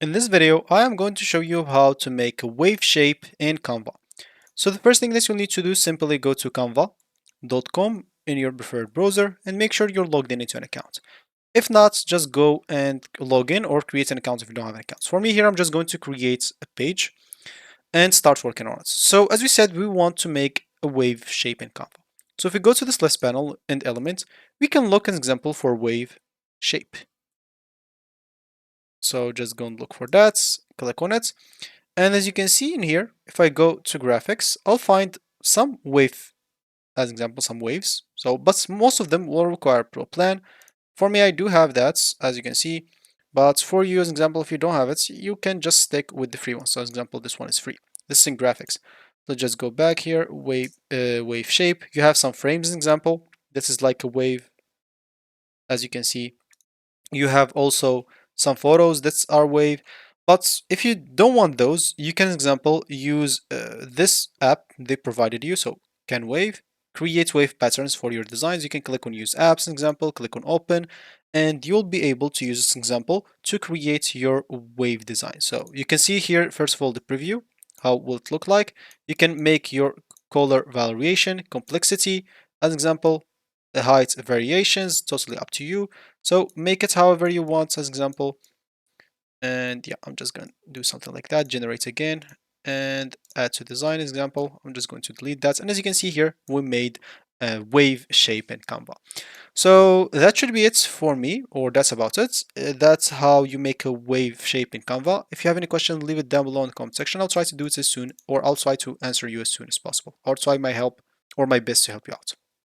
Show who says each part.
Speaker 1: In this video, I am going to show you how to make a wave shape in Canva. So the first thing that you'll need to do is simply go to canva.com in your preferred browser and make sure you're logged in into an account. If not, just go and log in or create an account if you don't have an account. For me here, I'm just going to create a page and start working on it. So as we said, we want to make a wave shape in Canva. So if we go to this list panel and element, we can look an example for wave shape. So just go and look for that, click on it. And as you can see in here, if I go to graphics, I'll find some wave, as example, some waves. So, but most of them will require Pro Plan. For me, I do have that, as you can see. But for you, as example, if you don't have it, you can just stick with the free one. So, as example, this one is free. This is in graphics. Let's just go back here, wave shape. You have some frames, as example. This is like a wave, as you can see. You have also some photos that's our wave. But if you don't want those, you can, example, use this app they provided you. So can wave, create wave patterns for your designs. You can click on use apps, example, click on open, and you'll be able to use this example to create your wave design. So you can see here, first of all, the preview, how will it look like. You can make your color variation, complexity, as example, the height variations, totally up to you. So make it however you want, as example. And yeah, I'm just going to do something like that, generate again, and add to design example. I'm just going to delete that. And as you can see here, we made a wave shape in Canva. So that should be it for me, or that's about it. That's how you make a wave shape in Canva. If you have any questions, leave it down below in the comment section. I'll try to do it as soon, or I'll try to answer you as soon as possible. I'll try my help or my best to help you out.